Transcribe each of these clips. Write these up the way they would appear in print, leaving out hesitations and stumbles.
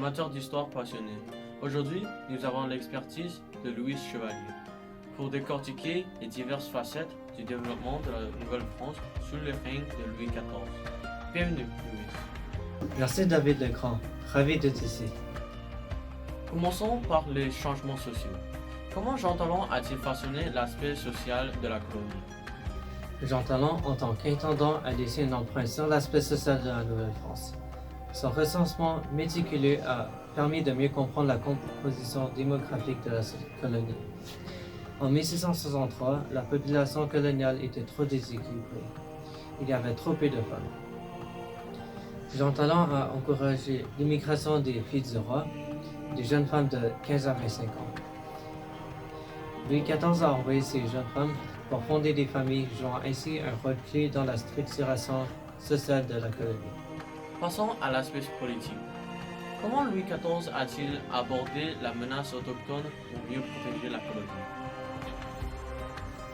amateur d'histoire passionné. Aujourd'hui, nous avons l'expertise de Louis Chevalier pour décortiquer les diverses facettes du développement de la Nouvelle-France sous le règne de Louis XIV. Bienvenue, Louis. Merci David Legrand, ravi d'être ici. Commençons par les changements sociaux. Comment Jean Talon a-t-il façonné l'aspect social de la colonie? Jean Talon, en tant qu'intendant, a laissé une empreinte sur l'aspect social de la Nouvelle-France. Son recensement méticuleux a permis de mieux comprendre la composition démographique de la colonie. En 1663, la population coloniale était trop déséquilibrée. Il y avait trop peu de femmes. Jean Talon a encouragé l'immigration des filles du roi, des jeunes femmes de 15 à 25 ans. Louis XIV a envoyé ces jeunes femmes pour fonder des familles, jouant ainsi un rôle clé dans la structuration sociale de la colonie. Passons à l'aspect politique. Comment Louis XIV a-t-il abordé la menace autochtone pour mieux protéger la colonie?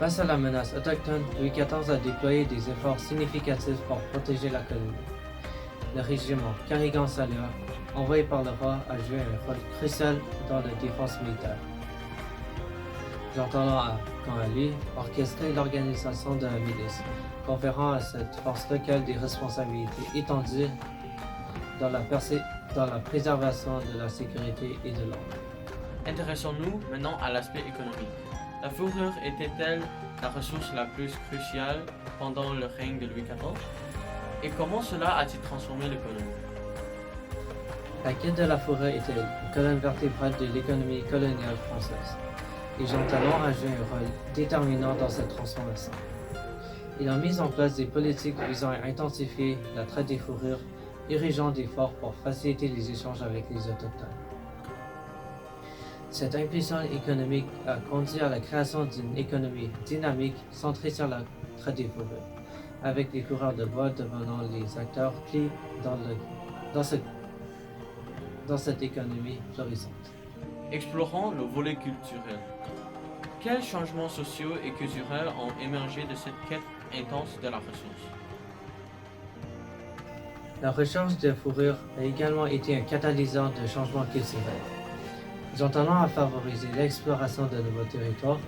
Face à la menace autochtone, Louis XIV a déployé des efforts significatifs pour protéger la colonie. Le régiment Carignan-Salua, envoyé par le roi, a joué un rôle crucial dans la défense militaire. Jean Talon a, quant à lui, orchestré l'organisation de la milice, conférant à cette force locale des responsabilités étendues dans la préservation de la sécurité et de l'ordre. Intéressons-nous maintenant à l'aspect économique. La fourrure était-elle la ressource la plus cruciale pendant le règne de Louis XIV? Et comment cela a-t-il transformé l'économie? La quête de la fourrure était une colonne vertébrale de l'économie coloniale française, et Jean Talon a joué un rôle déterminant dans cette transformation. Il a mis en place des politiques visant à intensifier la traite des fourrures, érigeant des forts pour faciliter les échanges avec les Autochtones. Cette impulsion économique a conduit à la création d'une économie dynamique centrée sur la traite des fourrures, avec les coureurs de bois devenant les acteurs clés dans cette économie florissante. Explorons le volet culturel. Quels changements sociaux et culturels ont émergé de cette quête intense de la ressource? La recherche de fourrure a également été un catalyseur de changements culturels. Jean Talon a favorisé l'exploration de nouveaux territoires,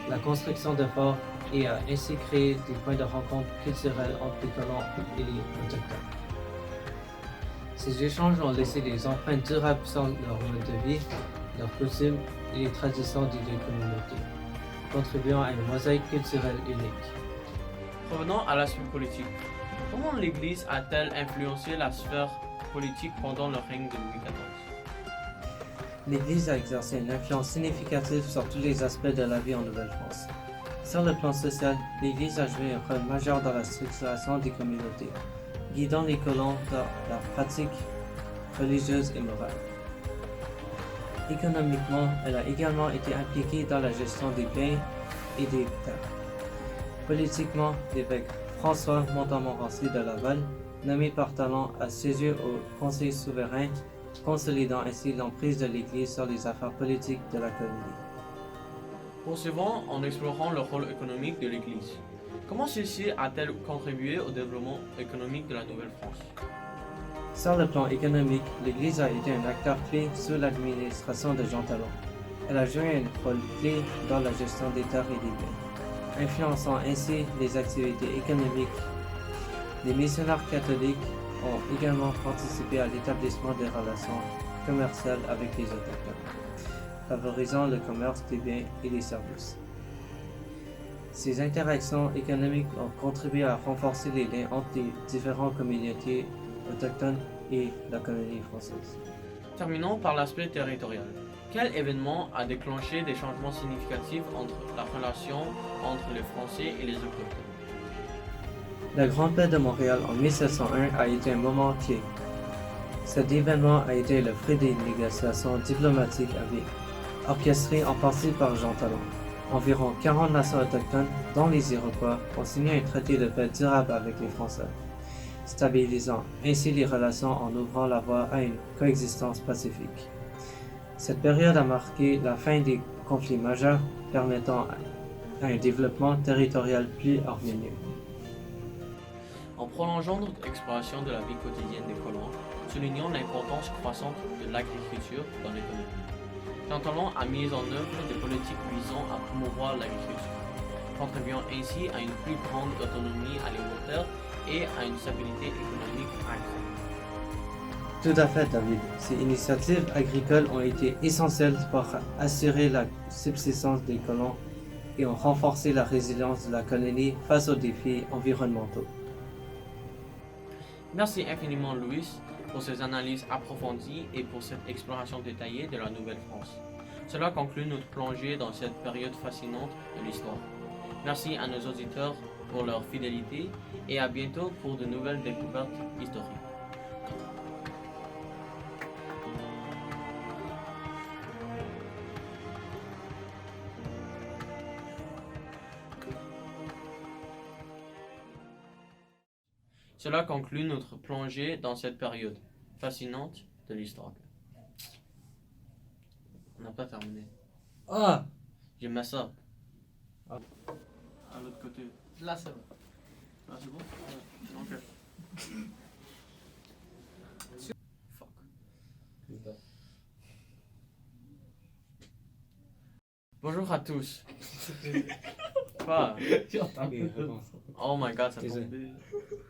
la construction de forts et a ainsi créé des points de rencontre culturels entre les colons et les autochtones. Ces échanges ont laissé des empreintes durables sur leur mode de vie, leurs coutumes et les traditions des deux communautés, contribuant à une mosaïque culturelle unique. Revenons à l'aspect politique. Comment l'Église a-t-elle influencé la sphère politique pendant le règne de Louis XIV? L'Église a exercé une influence significative sur tous les aspects de la vie en Nouvelle-France. Sur le plan social, l'Église a joué un rôle majeur dans la structuration des communautés, guidant les colons dans leurs pratiques religieuses et morales. Économiquement, elle a également été impliquée dans la gestion des biens et des terres. Politiquement, l'évêque François Montamorency de Laval, nommé par Talon, a siégé au Conseil souverain, consolidant ainsi l'emprise de l'Église sur les affaires politiques de la colonie. Poursuivons en explorant le rôle économique de l'Église. Comment celle-ci a-t-elle contribué au développement économique de la Nouvelle-France? Sur le plan économique, l'Église a été un acteur clé sous l'administration de Jean Talon. Elle a joué un rôle clé dans la gestion des terres et des biens, influençant ainsi les activités économiques. Les missionnaires catholiques ont également participé à l'établissement des relations commerciales avec les Autochtones, favorisant le commerce des biens et des services. Ces interactions économiques ont contribué à renforcer les liens entre les différentes communautés autochtones et la colonie française. Terminons par l'aspect territorial. Quel événement a déclenché des changements significatifs entre la relation entre les Français et les Autochtones? La Grande Paix de Montréal en 1701 a été un moment clé. Cet événement a été le fruit des négociations diplomatiques orchestrées en partie par Jean Talon. Environ 40 nations autochtones, dont les Iroquois, ont signé un traité de paix durable avec les Français, stabilisant ainsi les relations en ouvrant la voie à une coexistence pacifique. Cette période a marqué la fin des conflits majeurs, permettant un développement territorial plus harmonieux. En prolongeant notre exploration de la vie quotidienne des colons, soulignant l'importance croissante de l'agriculture dans l'économie. Jean Talon a mis en œuvre des politiques visant à promouvoir l'agriculture, contribuant ainsi à une plus grande autonomie alimentaire et à une stabilité économique accrue. Tout à fait, David. Ces initiatives agricoles ont été essentielles pour assurer la subsistance des colons et ont renforcé la résilience de la colonie face aux défis environnementaux. Merci infiniment Louis pour ces analyses approfondies et pour cette exploration détaillée de la Nouvelle-France. Cela conclut notre plongée dans cette période fascinante de l'histoire. Merci à nos auditeurs pour leur fidélité et à bientôt pour de nouvelles découvertes historiques. Cela conclut notre plongée dans cette période fascinante de l'histoire. On n'a pas terminé. Ah! J'aimais ça. Ah. À l'autre côté. Là, c'est bon. Ah, c'est bon? Ok. Fuck. Bonjour à tous. Quoi? Oh my god, ça tombe.